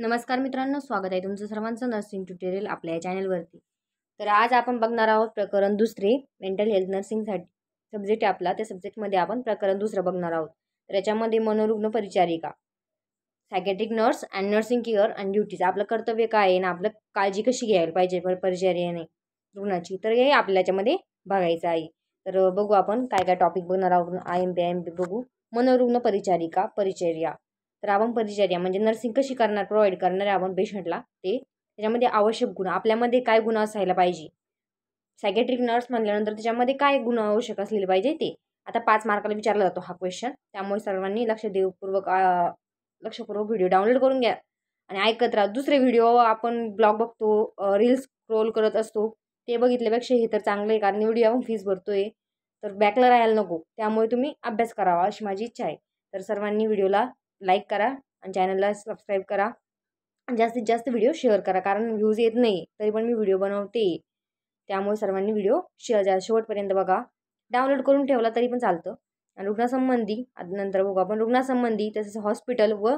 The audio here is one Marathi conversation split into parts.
नमस्कार मित्रांनो, स्वागत आहे तुमचं सर्वांचं नर्सिंग ट्युटोरियल आपल्या या चॅनलवरती. तर आज आपण बघणार आहोत प्रकरण दुसरे मेंटल हेल्थ नर्सिंगसाठी सब्जेक्ट आहे आपला. त्या सब्जेक्टमध्ये आपण प्रकरण दुसरं बघणार आहोत. तर याच्यामध्ये मनोरुग्ण परिचारिका, psychiatric nurse and nursing care and duties, आपलं कर्तव्य काय आहे ना, आपलं काळजी कशी घ्यायला पाहिजे परिचर्याने रुग्णाची, तर हे आपल्या याच्यामध्ये बघायचं आहे. तर बघू आपण काय काय टॉपिक बघणार आहोत. IMP बघू. मनोरुग्ण परिचारिका, परिचर्या. तर आपण परिचर्या म्हणजे नर्सिंग कशी करणार, प्रोव्हाइड करणार आहे आपण पेशंटला, ते त्याच्यामध्ये आवश्यक गुण, आपल्यामध्ये काय गुण असायला पाहिजे. सायकॅट्रिक नर्स म्हणल्यानंतर त्याच्यामध्ये काय गुण आवश्यक असलेले पाहिजे ते आता 5 मार्काला विचारला जातो हा क्वेश्चन. त्यामुळे सर्वांनी लक्षपूर्वक व्हिडिओ डाउनलोड करून घ्या आणि ऐकत राहा. दुसरे व्हिडिओ आपण ब्लॉग बघतो, रील्स स्क्रोल करत असतो, ते बघितल्यापेक्षा हे तर चांगलं आहे, कारण व्हिडिओ आपण फीस भरतोय तर बॅकला राहायला नको. त्यामुळे तुम्ही अभ्यास करावा अशी माझी इच्छा आहे. तर सर्वांनी व्हिडिओला लाईक करा आणि चॅनलला सबस्क्राईब करा. जास्तीत जास्त व्हिडिओ शेअर करा, कारण व्ह्यूज येत नाही तरी पण मी व्हिडिओ बनवते. त्यामुळे सर्वांनी व्हिडिओ शेवटपर्यंत बघा. डाउनलोड करून ठेवला तरी पण चालतं. आणि रुग्णासंबंधी नंतर बघू आपण. रुग्णासंबंधी तसेच हॉस्पिटल व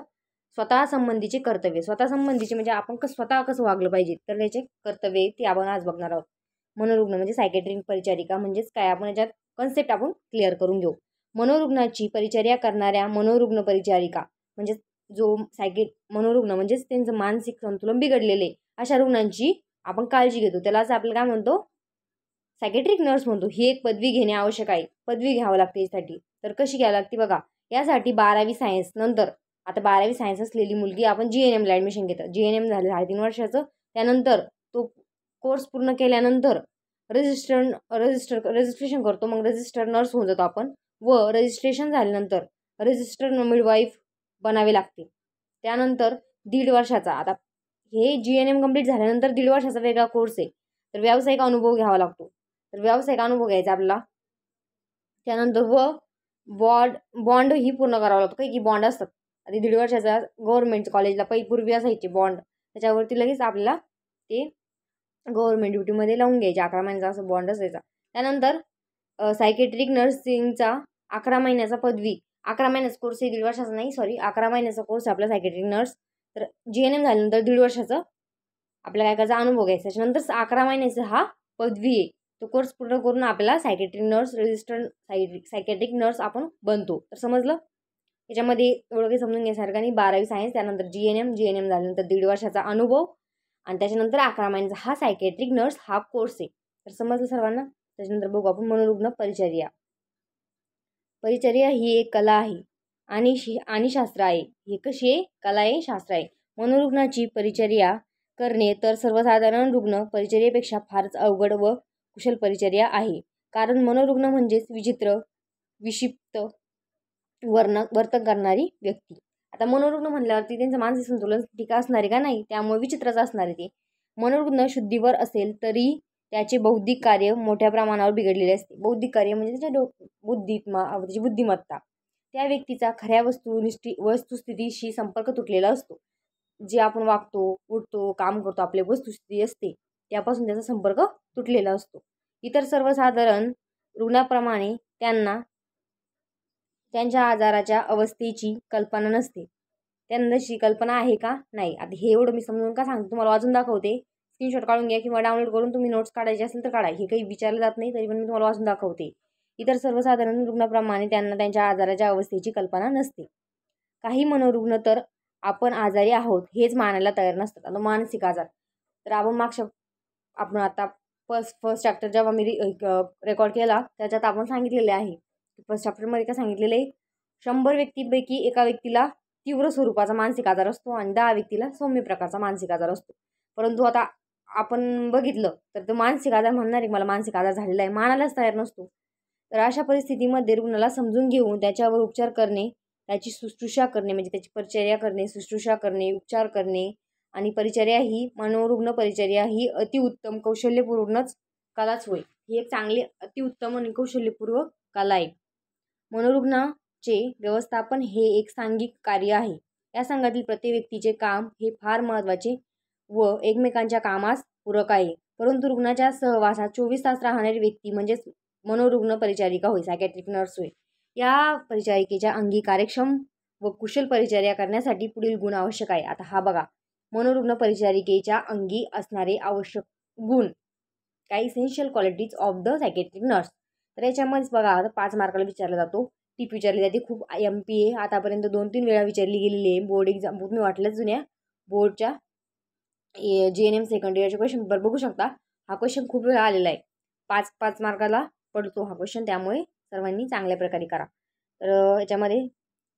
स्वतः संबंधीचे कर्तव्य. स्वतः संबंधीचे म्हणजे आपण स्वतः कसं वागलं पाहिजे, तर त्याचे कर्तव्य ते आपण आज बघणार आहोत. मनोरुग्ण म्हणजे सायकॅट्रिक परिचारिका म्हणजेच काय, आपण याच्यात कन्सेप्ट आपण क्लिअर करून घेऊ. मनोरुग्णाची परिचर्या करणाऱ्या मनोरुग्ण परिचारिका म्हणजे जो मनोरुग्ण म्हणजेच त्यांचं मानसिक संतुलन बिघडलेले अशा रुग्णांची आपण काळजी घेतो, त्यालाच आपल्याला काय म्हणतो, सायकॅट्रिक नर्स म्हणतो. ही एक पदवी घेणे आवश्यक आहे. पदवी घ्यावं लागते यासाठी. तर कशी घ्यावी लागते बघा. यासाठी 12वी सायन्स नंतर, आता 12वी सायन्स असलेली मुलगी आपण GNMला ॲडमिशन घेतात. GNM झालं 3.5 वर्षाचं. त्यानंतर तो कोर्स पूर्ण केल्यानंतर रजिस्ट्रेशन करतो. मग रजिस्टर नर्स होऊन जातो आपण. व रजिस्ट्रेशन झाल्यानंतर रजिस्टर मिडवाईफ बनावे लागते. त्यानंतर 1.5 वर्षाचा, आता हे GNM कंप्लीट झाल्यानंतर 1.5 वर्षाचा वेगळा कोर्स आहे. तर व्यावसायिक अनुभव घ्यावा लागतो. तर व्यावसायिक अनुभव घ्यायचा आपला. त्यानंतर बॉन्ड ही पूर्ण करावा लागतो. काही की बॉन्ड असतात. आधी 1.5 वर्षाचा गव्हर्नमेंट कॉलेजला पूर्वी असायचे बॉन्ड, त्याच्यावरती लगेच आपल्याला ते गव्हर्नमेंट ड्युटीमध्ये लावून घ्यायचे. 11 महिन्याचा असं बॉन्ड असायचा. त्यानंतर सायकॅट्रिक नर्सिंगचा 11 महिन्याचा पदवी, 11 महिन्याचा कोर्स आहे, 1.5 वर्षाचा नाही, 11 महिन्याचा कोर्स आपला सायकॅट्रिक नर्स. तर GNM झाल्यानंतर 1.5 वर्षाचं आपल्याला काय करायचा, अनुभव घ्यायचा. त्याच्यानंतर 11 महिन्याचा हा पदवी आहे. तो कोर्स पूर्ण करून आपल्याला psychiatric nurse, registered psychiatric nurse आपण बनतो. तर समजलं. याच्यामध्ये एवढं काही समजून घ्यायसारखं नाही. 12वी सायन्स, त्यानंतर GNM झाल्यानंतर 1.5 वर्षाचा अनुभव आणि त्याच्यानंतर 11 महिन्याचा हा सायकॅट्रिक नर्स हा कोर्स आहे. तर समजलं सर्वांना. त्याच्यानंतर बघू आपण मनोरुग्ण परिचर्या. परिचर्या ही एक कला आहे आणि शास्त्र आहे. हे कशी आहे, कला आहे, शास्त्र आहे. मनोरुग्णाची परिचर्या करणे तर सर्वसाधारण रुग्ण परिचर्येपेक्षा फारच अवघड व कुशल परिचर्या आहे. कारण मनोरुग्ण म्हणजेच विक्षिप्त वर्तन करणारी व्यक्ती. आता मनोरुग्ण म्हणल्यावरती त्यांचं मानसिक संतुलन ठीक असणार आहे का, नाही, त्यामुळे विचित्रच असणार आहे ते. मनोरुग्ण शुद्धीवर असेल तरी त्याचे बौद्धिक कार्य मोठ्या प्रमाणावर बिघडलेले असते. बौद्धिक कार्य म्हणजे त्याची बुद्धिमत्ता, त्या व्यक्तीचा खऱ्या वस्तुस्थितीशी संपर्क तुटलेला असतो. जे आपण वागतो, उठतो, काम करतो, आपली वस्तुस्थिती असते त्यापासून त्याचा संपर्क तुटलेला असतो. इतर सर्वसाधारण रुग्णाप्रमाणे त्यांना त्यांच्या आजाराच्या अवस्थेची कल्पना नसते. त्यांना तशी कल्पना आहे का, नाही. आता हे एवढं मी समजून का सांगतो, तुम्हाला वाचून दाखवते. स्क्रीनशॉट काढून घ्या किंवा डाउनलोड करून तुम्ही नोट्स काढायचे असेल तर काढा. हे काही विचारलं जात नाही, तरी पण मी तुम्हाला वाचून दाखवते. इतर सर्वसाधारण रुग्णाप्रमाणे त्यांना त्यांच्या आजाराच्या अवस्थेची कल्पना नसते. काही मनोरुग्ण तर आपण आजारी आहोत हेच मानायला तयार नसतात. आता मानसिक आजार, तर आपण आता फर्स्ट चॅप्टर जेव्हा मी रेकॉर्ड केला त्याच्यात आपण सांगितलेले आहे. फर्स्ट चॅप्टरमध्ये काय सांगितलेलं आहे, 100 व्यक्तींपैकी एका व्यक्तीला तीव्र स्वरूपाचा मानसिक आजार असतो आणि 10 व्यक्तीला सौम्य प्रकारचा मानसिक आजार असतो. परंतु आता आपण बघितलं तर तो मानसिक आजार म्हणणार आहे मला मानसिक आजार झालेला आहे, मानायलाच तयार नसतो. तर अशा परिस्थितीमध्ये रुग्णाला समजून घेऊन त्याच्यावर उपचार करणे, त्याची शुश्रूषा करणे म्हणजे त्याची परिचर्या करणे, शुश्रूषा करणे, उपचार करणे आणि परिचर्या ही मनोरुग्ण परिचर्या ही अतिउत्तम कौशल्यपूर्णच कलाच होय. ही एक चांगली अतिउत्तम आणि कौशल्यपूर्वक कला आहे. मनोरुग्णाचे व्यवस्थापन हे एक सांघिक कार्य आहे. या संघातील प्रत्येक व्यक्तीचे काम हे फार महत्त्वाचे व एकमेकांच्या कामास पूरक आहे. परंतु रुग्णाच्या सहवासात 24 तास राहणारी व्यक्ती म्हणजेच मनोरुग्ण परिचारिका होय, सायकॅट्रिक नर्स होय. या परिचारिकेच्या अंगी कार्यक्षम व कुशल परिचर्या करण्यासाठी पुढील गुण आवश्यक आहे. आता हा बघा, मनोरुग्ण परिचारिकेच्या अंगी असणारे आवश्यक गुण, काही essential qualities of the psychiatric nurse. तर याच्यामध्येच बघा आता 5 मार्काला विचारला जातो. टीप विचारली जाते. खूप MPA आतापर्यंत 2-3 वेळा विचारली गेलेली आहे. बोर्ड एक्झाम तुम्ही वाटल्याच जुन्या बोर्डच्या GNM सेकंड इयरचे क्वेश्चन पेपर बघू शकता. हा क्वेश्चन खूप वेळा आलेला आहे. 5 मार्काला पडतो हा क्वेश्चन, त्यामुळे सर्वांनी चांगल्या प्रकारे करा. तर याच्यामध्ये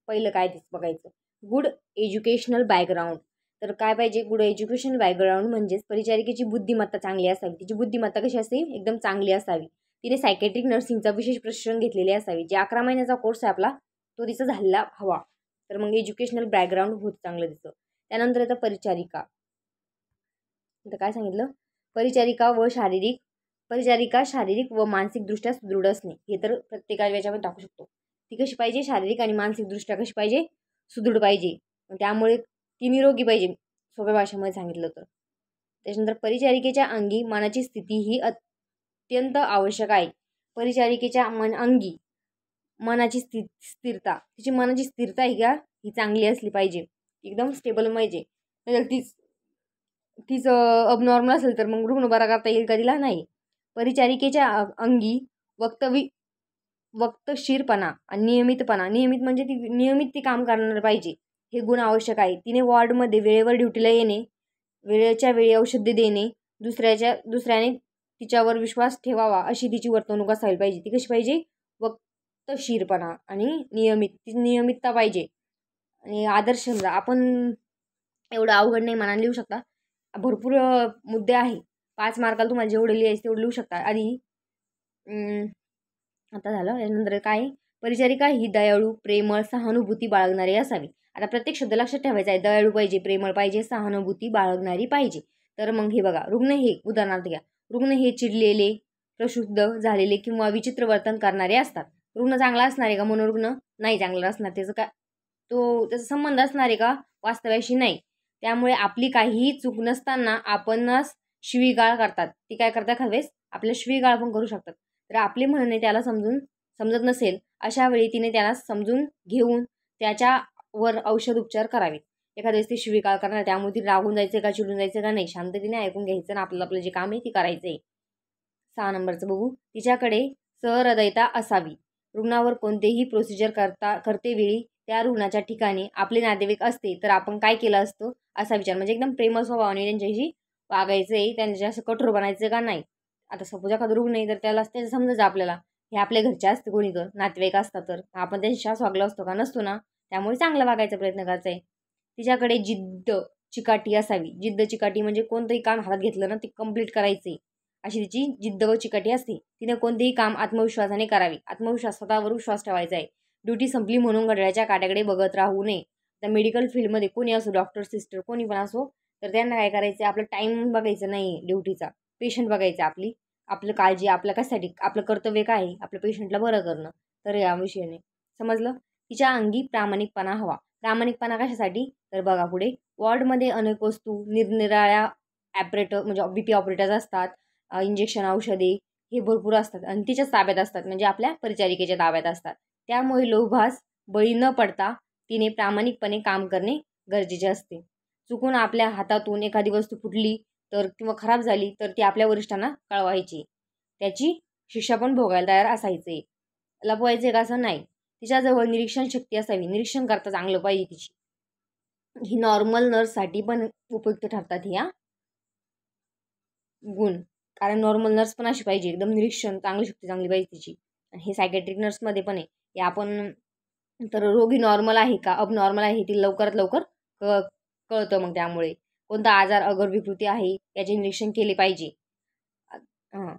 पहिलं काय तेच बघायचं. Good educational background. तर काय पाहिजे, गुड एज्युकेशनल बॅकग्राऊंड म्हणजेच परिचारिकेची बुद्धिमत्ता चांगली असावी. तिची बुद्धिमत्ता कशी असते, एकदम चांगली असावी. तिने सायकेट्रिक नर्सिंगचा विशेष प्रशिक्षण घेतलेले असावे. जे 11 महिन्याचा कोर्स आहे आपला तो तिचा झालेला हवा. तर मग एज्युकेशनल बॅकग्राऊंड होत चांगलं तिचं. त्यानंतर येतं परिचारिका. तर काय सांगितलं, परिचारिका शारीरिक व मानसिकदृष्ट्या सुदृढ असणे. हे तर प्रत्येकाला याच्यामध्ये टाकू शकतो. ती कशी पाहिजे, शारीरिक आणि मानसिकदृष्ट्या कशी पाहिजे, सुदृढ पाहिजे. त्यामुळे ती निरोगी पाहिजे, सोप्या भाषेमध्ये सांगितलं तर. त्याच्यानंतर परिचारिकेच्या अंगी मनाची स्थिती ही अत्यंत आवश्यक आहे. परिचारिकेच्या अंगी मनाची स्थिरता, तिची मनाची स्थिरता ही का ही चांगली असली पाहिजे, एकदम स्टेबल पाहिजे. तीच अबनॉर्मल असेल तर मग रुग्ण बरा करता येईल का तिला, नाही. परिचारिकेच्या अंगी वक्तशीरपणा आणि नियमितपणा. नियमित म्हणजे नियमित ती काम करणार पाहिजे, हे गुण आवश्यक आहे. तिने वॉर्डमध्ये वेळेवर ड्युटीला येणे, वेळेच्या वेळी औषधे देणे, दुसऱ्याने तिच्यावर विश्वास ठेवावा अशी तिची वर्तणूक असायला पाहिजे. ती कशी पाहिजे, वक्तशीरपणा आणि नियमितता पाहिजे. आणि आदर्श समजा आपण एवढं अवघड नाही मनाने लिहू शकता, भरपूर मुद्दे आहे. 5 मार्काला तुम्हाला जेवढे लिहायचे तेवढे लिहू शकता. आधी आता झालं. यानंतर काय, परिचारिका ही दयाळू, प्रेमळ, सहानुभूती बाळगणारी असावी. आता प्रत्येक शब्द लक्षात ठेवायचा आहे. दयाळू पाहिजे, प्रेमळ पाहिजे, सहानुभूती बाळगणारी पाहिजे. तर मग हे बघा, रुग्ण हे उदाहरणार्थ घ्या, रुग्ण हे चिडलेले, प्रक्षुब्ध झालेले किंवा विचित्र वर्तन करणारे असतात. रुग्ण चांगला असणार आहे का, मनोरुग्ण नाही चांगला असणार. त्याचा संबंध असणार आहे का वास्तव्याशी, नाही. त्यामुळे आपली काहीही चूक नसताना आपणच शिवीगाळ करतात. ती काय करतात, हवेस आपल्या शिवीगाळ पण करू शकतात. तर आपले म्हणणे त्याला समजत नसेल, अशा वेळी तिने त्याला समजून घेऊन त्याच्यावर औषध उपचार करावे. एखाद्या वेळेस ती शिवीगाळ करणार, त्यामुळे ती रागून जायचं का चिडून जायचं का, नाही, शांततेने ऐकून घ्यायचं आणि आपलं जे काम आहे ते करायचं आहे. 6 नंबरचं बघू. तिच्याकडे सहृदयता असावी. रुग्णावर कोणतेही प्रोसिजर करतेवेळी त्या रुग्णाच्या ठिकाणी आपले नातेवाईक असते तर आपण काय केलं असतं असा विचार, म्हणजे एकदम प्रेमळ स्वभावाने त्यांच्याशी वागायचं आहे, त्यांच्या असं कठोर बनायचं का नाही. आता सपोज एखादं रुग्ण आहे तर त्याला त्याचं समजायचं आपल्याला हे आपल्या घरचे असते, कोणी तर नातेवाईक असतात तर आपण त्यांच्याशी वागलो असतो का, नसतो ना. त्यामुळे चांगलं वागायचा प्रयत्न करायचा आहे. तिच्याकडे जिद्द चिकाटी असावी. जिद्द चिकाटी म्हणजे कोणतंही काम हातात घेतलं ना ते कंप्लीट करायचे, अशी तिची जिद्द व चिकाटी असते. तिने कोणतेही काम आत्मविश्वासाने करावे. आत्मविश्वास, स्वतःवर विश्वास ठेवायचा आहे. ड्युटी संपली म्हणून घड्याळाच्या काट्याकडे बघत राहू नये. तर मेडिकल फील्डमध्ये कोणी असो, डॉक्टर, सिस्टर, कोणी पण असो, तर त्यांना काय करायचं, आपलं टाईम बघायचं नाही ड्युटीचा, पेशंट बघायचं. आपलं काळजी, आपल्या कशासाठी, आपलं कर्तव्य काय आहे, आपल्या पेशंटला बरं करणं. तर या विषयाने समजलं. तिच्या अंगी प्रामाणिकपणा हवा. प्रामाणिकपणा कशासाठी, तर बघा पुढे, वॉर्डमध्ये अनेक वस्तू, निरनिराळ्या ऑपरेटर म्हणजे BP ऑपरेटर्स असतात, इंजेक्शन, औषधे हे भरपूर असतात आणि तिच्याच ताब्यात असतात, म्हणजे आपल्या परिचारिकेच्या ताब्यात असतात. त्यामुळे लोभास बळी न पडता तिने प्रामाणिकपणे काम करणे गरजेचे असते. चुकून आपल्या हातातून एखादी वस्तू फुटली तर किंवा खराब झाली तर ती आपल्या वरिष्ठांना कळवायची. त्याची शिक्षा पण भोगायला तयार असायचे. लपवायचे का असं नाही. तिच्याजवळ निरीक्षण शक्ती असावी. निरीक्षण करता चांगलं पाहिजे तिची. ही नॉर्मल नर्ससाठी पण उपयुक्त ठरतात ह्या गुण, कारण नॉर्मल नर्स पण अशी पाहिजे, एकदम निरीक्षण, चांगली शक्ती चांगली पाहिजे तिची. आणि हे सायकॅट्रिक नर्समध्ये पण आहे. हे आपण तर रोगी नॉर्मल आहे का अबनॉर्मल आहे ती लवकरात लवकर कळतं. मग त्यामुळे कोणता आजार, अगर विकृती आहे याचे निरीक्षण केले पाहिजे. हां,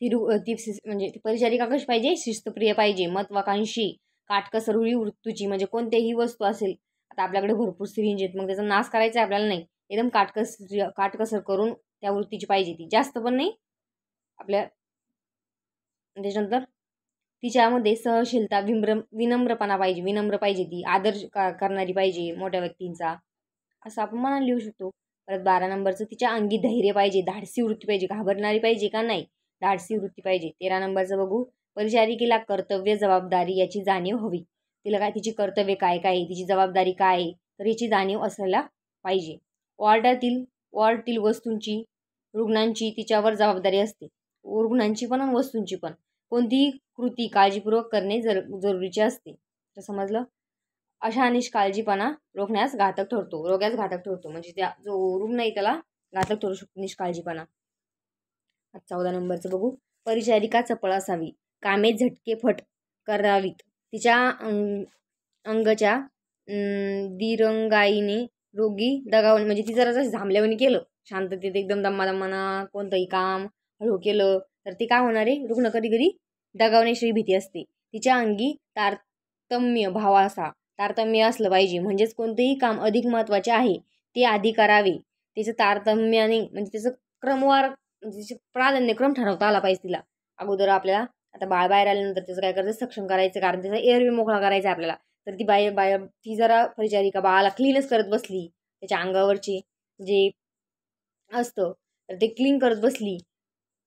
ती म्हणजे परिचारिका कशी पाहिजे, शिस्तप्रिय पाहिजे, महत्वाकांक्षी, काटकसर वृत्तीची, म्हणजे कोणत्याही वस्तू असेल, आता आपल्याकडे भरपूर सिरिंज आहेत, मग त्याचा नाश करायचा आहे आपल्याला, नाही, एकदम काटकसर करून त्या वृत्तीची पाहिजे ती, जास्त पण नाही आपल्या. त्याच्यानंतर तिच्यामध्ये सहनशीलता, विनम्रपणा पाहिजे, विनम्र पाहिजे, ती आदर करणारी पाहिजे मोठ्या व्यक्तींचा, असं आपण मनाला लिहू शकतो. परत 12 नंबरचं, तिच्या अंगी धैर्य पाहिजे, धाडसी वृत्ती पाहिजे, घाबरणारी पाहिजे का, नाही, धाडसी वृत्ती पाहिजे. 13 नंबरचं बघू. परिचारिकेला कर्तव्य, जबाबदारी याची जाणीव हवी. तिला काय, तिची कर्तव्य काय काय, तिची जबाबदारी काय आहे, तर याची जाणीव असायला पाहिजे. वॉर्डातील वस्तूंची, रुग्णांची तिच्यावर जबाबदारी असते. रुग्णांची पण आणि वस्तूंची पण. कोणतीही कृती काळजीपूर्वक करणे जरुरीचे असते. तर समजलं. अशा निष्काळजीपणा रोखण्यास घातक ठरतो, रोग्यास घातक ठरतो. म्हणजे त्या जो रुग्ण आहे त्याला घातक ठरू शकतो निष्काळजीपणा. 14 नंबरचं बघू. परिचारिका चपळ असावी, कामे झटकेफट करावीत, तिच्या अंगच्या दिरंगाईने रोगी दगावणे. म्हणजे ती जरा जसं झांबल्यावानी केलं, शांततेत एकदम दम्मादम्माना कोणतंही काम हळू केलं तर ते काय होणार आहे, रुग्ण कधी कधी दगावण्याची भीती असते. तिच्या अंगी तारतम्य असलं पाहिजे. म्हणजेच कोणतेही काम अधिक महत्त्वाचे आहे ते आधी करावे. त्याचं तारतम्याने म्हणजे त्याचं क्रमवार म्हणजे प्राधान्यक्रम ठरवता आला पाहिजे तिला. अगोदर आपल्याला आता बाळ बाहेर आल्यानंतर त्याचं काय करायचं, सक्षम करायचं, कारण त्याचा एअरवे मोकळा करायचा आहे आपल्याला. तर ती जरा परिचारिका बाळाला क्लीनच करत बसली, त्याच्या अंगावरचे जे असतं तर ते क्लीन करत बसली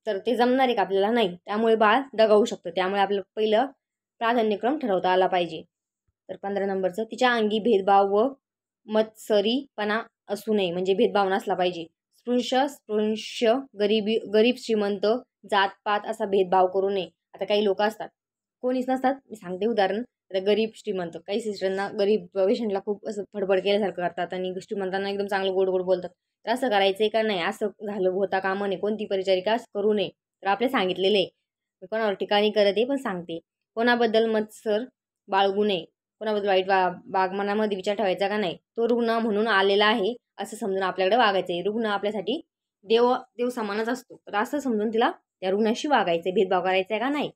तर ते जमणार आहे का आपल्याला? नाही. त्यामुळे बाळ दगावू शकतं. त्यामुळे आपल्याला पहिलं प्राधान्यक्रम ठरवता आला पाहिजे. तर 15 नंबरचं, तिच्या अंगी भेदभाव व मत्सरीपणा असू नये. म्हणजे भेदभाव नसला पाहिजे. स्पृश्य गरीब श्रीमंत जातपात असा भेदभाव करू नये. आता काही लोक असतात, कोणीच नसतात, मी सांगते उदाहरण. आता गरीब श्रीमंत, काही सिस्टरना गरीब पेशंटला खूप असं फडफड केल्यासारखं करतात आणि श्रीमंतांना एकदम चांगलं गोड गोड बोलतात. तर असं करायचंय का नाही, असं झालं होता कामा नये. कोणती परिचारिका करू नये. तर आपले सांगितलेले आहे, कोणावर ठिकाणी करत आहे पण सांगते. कोणाबद्दल मत्सर बाळगू नये, कोणाबद्दल वाईट मनामध्ये विचार ठेवायचा का नाही. तो रुग्ण म्हणून आलेला आहे असं समजून आपल्याकडे वागायचं आहे. रुग्ण आपल्यासाठी देव समानच असतो, तर असं समजून तिला त्या रुग्णाशी वागायचं, भेदभाव करायचा आहे का नाही.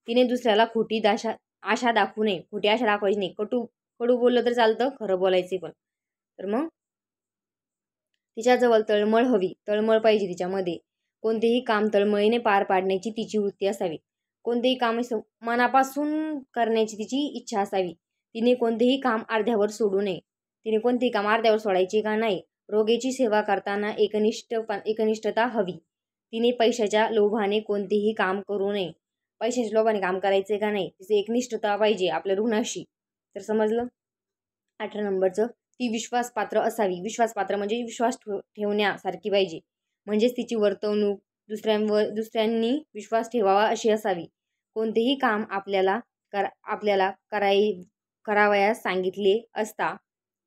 तिने दुसऱ्याला खोटी आशा दाखवू नये. खोटी आशा दाखवायची नाही. कडू बोललं तर चालतं, खरं बोलायचे पण. तर मग तिच्याजवळ तळमळ पाहिजे तिच्यामध्ये. कोणतेही काम तळमळीने पार पाडण्याची तिची वृत्ती असावी. कोणतेही काम मनापासून करण्याची तिची इच्छा असावी. तिने कोणतेही काम अर्ध्यावर सोडू नये. तिने कोणतेही काम अर्ध्यावर सोडायचे का नाही. रोगीची सेवा करताना एकनिष्ठता हवी. तिने पैशाच्या लोभाने कोणतेही काम करू नये. पैशाच्या लोभाने काम करायचे का नाही, तिचे एकनिष्ठता पाहिजे आपल्या रुग्णाशी. तर समजलं. 18 नंबरचं, ती विश्वासपात्र असावी. विश्वासपात्र म्हणजे विश्वास ठेवण्यासारखी पाहिजे. म्हणजेच तिची वर्तवणूक दुसऱ्यांनी विश्वास ठेवावा अशी असावी. कोणतेही काम आपल्याला करावयास सांगितले असता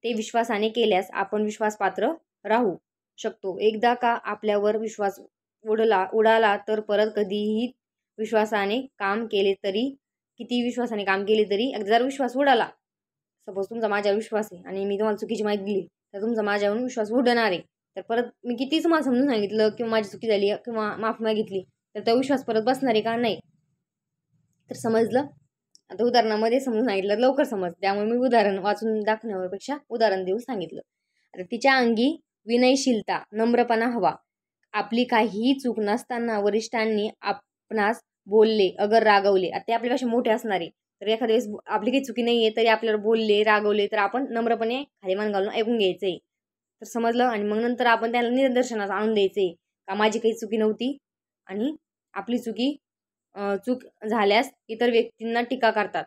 ते विश्वासाने केल्यास आपण विश्वासपात्र राहू शकतो. एकदा का आपल्यावर विश्वास उडाला तर परत कधीही विश्वासाने काम केले तरी, किती विश्वासाने काम केले तरी, जर विश्वास उडाला, सपोज तुमचा माझ्यावर विश्वास आहे आणि मी तुम्हाला चुकीची माहिती दिली तर तुमचा माझ्यावरून विश्वास उडणार आहे. तर परत मी कितीच मला समजून सांगितलं किंवा माझी चुकी झाली किंवा माफी मागितली तर तो विश्वास परत बसणार आहे का नाही. तर समजलं. आता उदाहरणामध्ये समजून सांगितलं लवकर समज, त्यामुळे मी उदाहरण वाचून दाखवण्यापेक्षा उदाहरण देऊन सांगितलं. आता तिच्या अंगी विनयशीलता, नम्रपणा हवा. आपली काहीही चूक नसताना वरिष्ठांनी आपणास बोलले, अगर रागवले, आता ते आपल्यापेक्षा मोठे असणारे, तर एखाद्या वेळेस आपली काही चुकी नाही आहे तरी आपल्याला बोलले, रागवले, तर आपण नम्रपणे खाली मान घालून ऐकून घ्यायचंय. तर समजलं. आणि मग नंतर आपण त्याला निदर्शनास आणून द्यायचे का माझी काही चुकी नव्हती आणि आपली चूक झाल्यास इतर व्यक्तींना टीका करतात.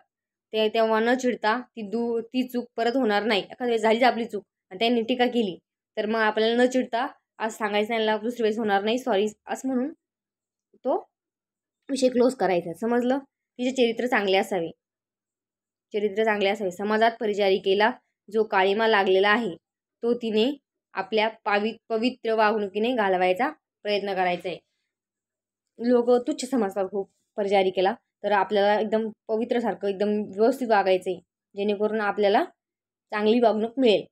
ते तेव्हा न चिडता ती चूक परत होणार नाही. एखाद्या वेळेस झालीच आपली चूक आणि त्यांनी टीका केली तर मग आपल्याला न चिडता आज सांगायचं त्यांना दुसरी वेळेस होणार नाही, सॉरी असं म्हणून तो विषय क्लोज करायचा. समजलं. तिचे चरित्र चांगले असावे. समाजात परिचारिकेला जो काळिमा लागलेला आहे तो तिने आपल्या पवित्र वागणुकीने घालवायचा प्रयत्न करायचा आहे. लोक तुच्छ समजतात खूप परिचारिकेला, तर आपल्याला एकदम पवित्रसारखं एकदम व्यवस्थित वागायचं आहे, जेणेकरून आपल्याला चांगली वागणूक मिळेल.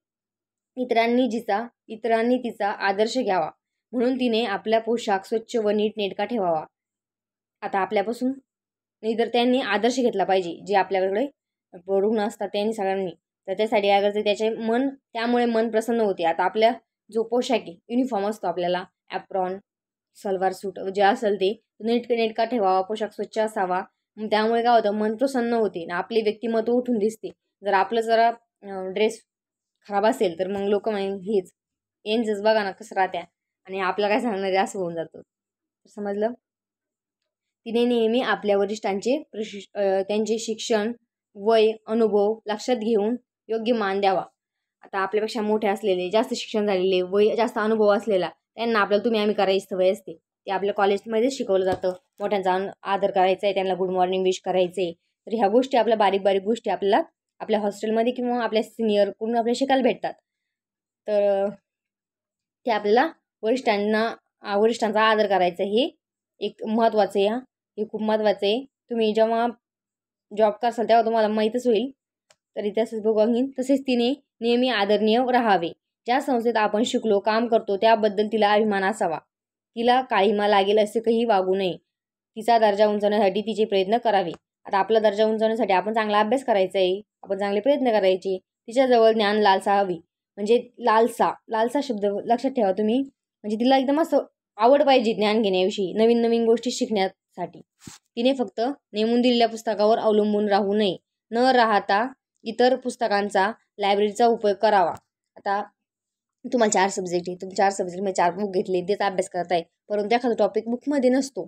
इतरांनी तिचा आदर्श घ्यावा म्हणून तिने आपला पोशाख स्वच्छ व नीटनेटका ठेवावा. आता आपल्यापासून नाही तर त्यांनी आदर्श घेतला पाहिजे, जे आपल्याकडे रुग्ण असतात त्यांनी सगळ्यांनी. तर त्यासाठी अगर त्यामुळे मन प्रसन्न होते. आता आपल्या जो पोशाख आहे, युनिफॉर्म असतो आपल्याला, ॲप्रॉन, सलवार सूट जे असेल ते नेटका ठेवावा, पोशाख स्वच्छ असावा. त्यामुळे काय होतं, मन प्रसन्न होते ना, आपले व्यक्तिमत्व उठून दिसते. जर आपलं जरा ड्रेस खराब असेल तर मग लोक हेच यांचंच बघा ना कसं राहत्या आणि आपलं काय सांगणार आहे असं होऊन जातं. समजलं. तिने नेहमी आपल्या वरिष्ठांचे त्यांचे शिक्षण, वय, अनुभव लक्षात घेऊन योग्य मान द्यावा. आता आपल्यापेक्षा मोठे असलेले, जास्त शिक्षण झालेले, जास्त अनुभव असलेला, त्यांना आपल्याला तुम्ही आम्ही करायची सवय असते. ते आपल्या कॉलेजमध्येच शिकवलं जातं. मोठ्यांचा आदर करायचा आहे, त्यांना गुड मॉर्निंग विश करायचे. तर ह्या गोष्टी आपल्या बारीक बारीक गोष्टी आपल्याला आपल्या हॉस्टेलमध्ये किंवा आपल्या सिनियरकडून आपल्याला शिकायला भेटतात. तर ते आपल्याला वरिष्ठांचा आदर करायचा हे एक महत्त्वाचं आहे. हे खूप महत्त्वाचं आहे. तुम्ही जेव्हा जॉब करसाल तेव्हा तुम्हाला माहीतच होईल. तर इथे असंच बघू आणखीन. तसेच तिने नेहमी आदरणीय राहावे. ज्या संस्थेत आपण शिकलो, काम करतो त्याबद्दल तिला अभिमान असावा. तिला काळिमा लागेल असे काही वागू नये. तिचा दर्जा उंचावण्यासाठी तिचे प्रयत्न करावे. आता आपला दर्जा उंचावण्यासाठी आपण चांगला अभ्यास करायचा आहे, आपण चांगले प्रयत्न करायचे. तिच्याजवळ ज्ञान लालसा हवी. म्हणजे लालसा शब्द लक्षात ठेवा तुम्ही. म्हणजे तिला एकदम असं आवड पाहिजे ज्ञान घेण्याविषयी, नवीन नवीन गोष्टी शिकण्यासाठी. तिने फक्त नेमून दिलेल्या पुस्तकावर अवलंबून राहू नये. न राहता इतर पुस्तकांचा लायब्ररीचा उपयोग करावा. आता तुम्हाला 4 सब्जेक्ट आहे, तुम्ही 4 सब्जेक्टमध्ये 4 बुक घेतले, तेच अभ्यास करताय, परंतु एखादा टॉपिक बुकमध्ये नसतो,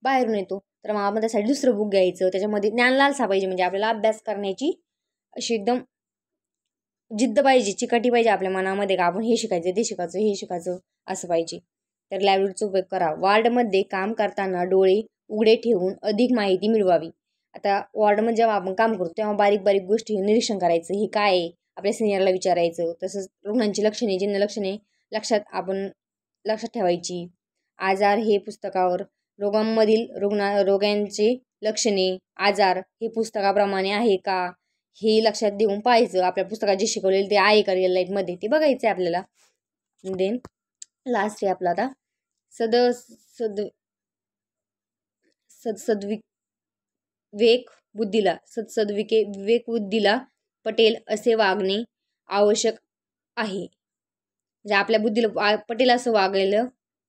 बाहेरून येतो, तर मग आपण त्यासाठी दुसरं बुक घ्यायचं. त्याच्यामध्ये ज्ञान लालसा पाहिजे. म्हणजे आपल्याला अभ्यास करण्याची अशी एकदम जिद्द पाहिजे, चिकाटी पाहिजे आपल्या मनामध्ये, का आपण हे शिकायचं, ते शिकायचं, हे शिकायचं असं पाहिजे. तर लायब्ररीचा उपयोग करा. वॉर्डमध्ये काम करताना डोळे उघडे ठेवून अधिक माहिती मिळवावी. आता वॉर्डमध्ये जेव्हा आपण काम करतो तेव्हा बारीक बारीक गोष्टी निरीक्षण करायचं. हे काय आहे आपल्या सिनियरला विचारायचं. तसंच रुग्णांची लक्षणे, जिन्न लक्षणे लक्षात ठेवायची. आजार हे पुस्तकावर रोगांमधील रोगांचे लक्षणे, आजार हे पुस्तकाप्रमाणे आहे का हे लक्षात देऊन पाहायचं. आपल्या पुस्तकात जे शिकवलेलं ते आहे का रिअल लाईफमध्ये ते बघायचं आहे आपल्याला. देन लास्ट आहे आपला आता विवेक बुद्धीला पटेल असे वागणे आवश्यक आहे. म्हणजे आपल्या बुद्धीला पटेल असं वागायला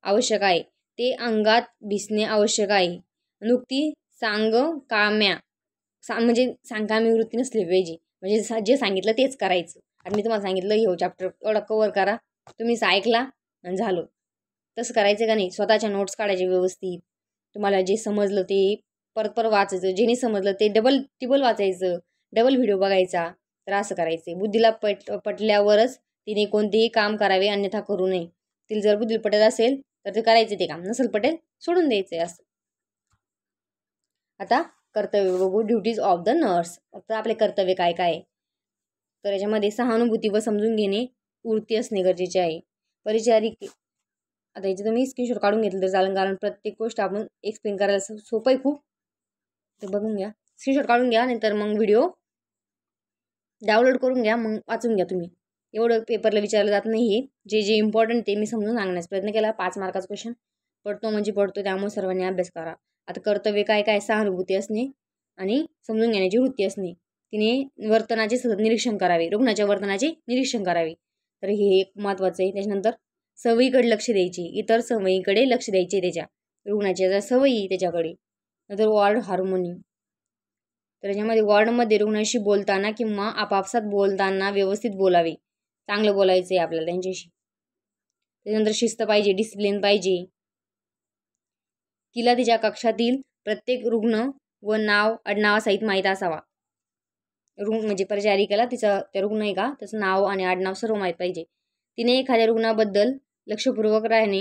आवश्यक आहे. ते अंगात भिसणे आवश्यक आहे. नुकती म्हणजे सांगकामी वृत्ती नसली पाहिजे. म्हणजे जे सांगितलं तेच करायचं. आणि मी तुम्हाला सांगितलं हे चॅप्टर एवढा कव्हर करा, तुम्हीच ऐकला आणि झालं. तसं करायचं का नाही. स्वतःच्या नोट्स काढायचे व्यवस्थित. तुम्हाला जे समजलं ते परत वाचायचं, जे नाही समजलं ते टिबल वाचायचं, डबल व्हिडिओ बघायचा. तर असं करायचं. बुद्धीला पटल्यावरच तिने कोणतेही काम करावे, अन्यथा करू नये. तिला जर बुद्धीला पटत असेल तर ते करायचं ते काम, नसेल पटेल सोडून द्यायचं असं. आता कर्तव्य बघू. Duties of the nurse. फक्त आपले कर्तव्य काय काय. तर याच्यामध्ये सहानुभूती व समजून घेणे वृत्ती असणे गरजेचे आहे. परिचारिक, आता याचे तुम्ही स्क्रीनशॉट काढून घेतलं तर चालेल, कारण प्रत्येक गोष्ट आपण एक्सप्लेन करायला सोपं आहे खूप. ते बघून घ्या, स्क्रीनशॉट काढून घ्या, नंतर मग व्हिडिओ डाउनलोड करून घ्या, मग वाचून घ्या तुम्ही. एवढं पेपरला विचारलं जात नाही. जे इम्पॉर्टंट ते मी समजून सांगण्याचा प्रयत्न केला. 5 मार्काचा क्वेश्चन पडतो म्हणजे पडतो, त्यामुळे सर्वांनी अभ्यास करा. आता कर्तव्य काय काय. सहानुभूती असणे आणि समजून घेण्याची वृत्ती असणे. तिने वर्तनाचे सतत निरीक्षण करावे, रुग्णाच्या वर्तनाचे निरीक्षण करावे. तर हे एक महत्त्वाचं आहे. त्याच्यानंतर सवयीकडे लक्ष द्यायचे, इतर सवयीकडे लक्ष द्यायचे, त्याच्या रुग्णाच्या सवयी त्याच्याकडे. नंतर वॉर्ड हार्मोनी. तर याच्यामध्ये वॉर्डमध्ये रुग्णाशी बोलताना किंवा आपापसात बोलताना व्यवस्थित बोलावे. चांगलं बोलायचं आहे आपल्याला त्यांच्याशी. त्याच्यानंतर शिस्त पाहिजे, डिसिप्लिन पाहिजे. तिला तिच्या कक्षातील प्रत्येक रुग्ण व नाव आडनावासहित माहीत असावा. म्हणजे परिचारिकेला तिचं त्या रुग्ण आहे का त्याचं नाव आणि आडनाव सर्व माहीत पाहिजे. तिने एखाद्या रुग्णाबद्दल लक्षपूर्वक राहणे,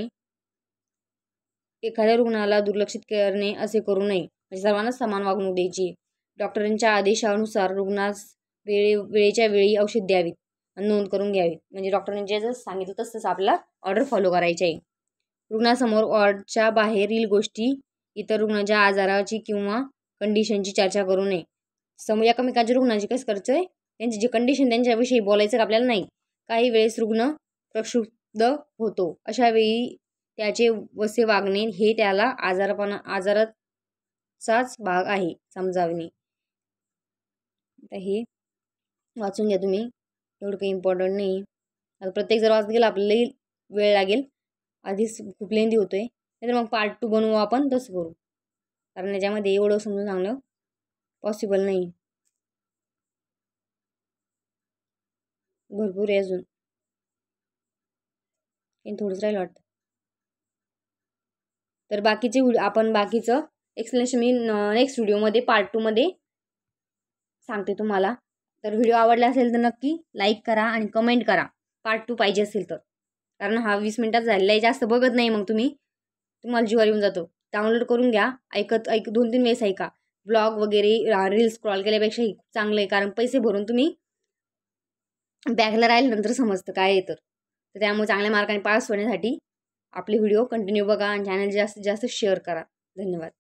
एखाद्या रुग्णाला दुर्लक्षित करणे असे करू नये. म्हणजे सर्वांना समान वागणूक द्यायची. डॉक्टरांच्या आदेशानुसार रुग्णास वेळेच्या वेळी औषध द्यावीत आणि नोंद करून घ्यावीत. म्हणजे डॉक्टरांनी जे जसं सांगितलं तसंच आपला ऑर्डर फॉलो करायची आहे. रुग्णासमोर वॉर्डच्या बाहेरील गोष्टी, इतर रुग्णाच्या आजाराची किंवा कंडिशनची चर्चा करू नये. एकमेकांच्या रुग्णाची कसं करायचं आहे, त्यांची जी कंडिशन त्यांच्याविषयी बोलायचं आपल्याला नाही. काही वेळेस रुग्ण प्रक्षुब्ध होतो, अशा वेळी त्याचे वसे वागणे हे त्याला आजाराचाच भाग आहे समजावणे. तर हे वाचून घ्या तुम्ही, एवढं काही इम्पॉर्टंट नाही. आता प्रत्येक जर वाचत गेला आपल्याला वेळ लागेल, आधीच खूप लेंदी होतोय. नाहीतर मग पार्ट 2 बनवू आपण, तसं करू, कारण याच्यामध्ये एवढं समजून सांगणं पॉसिबल नाही. भरपूर आहे अजून, थोडंच राहिलं वाटतं. तर बाकीचं एक्सप्लेनेशन मी नेक्स्ट व्हिडिओमध्ये पार्ट 2 मध्ये सांगते तुम्हाला. तर व्हिडिओ आवडला असेल तर नक्की लाईक करा आणि कमेंट करा पार्ट 2 पाहिजे असेल तर. कारण हा 20 मिनिटात झालेला आहे, जास्त बघत नाही मग तुम्हाला जीवावर येऊन जातो. डाउनलोड करून घ्या, ऐक 2-3 वेळेस ऐका. ब्लॉग वगैरे रील्स स्क्रॉल केल्यापेक्षा ही चांगलं आहे, कारण पैसे भरून तुम्ही बॅगला राहील नंतर समजतं काय येतं. तर त्यामुळे चांगल्या मार्काने पास होण्यासाठी आपले व्हिडिओ कंटिन्यू बघा आणि चॅनल जास्तीत जास्त शेअर करा. धन्यवाद.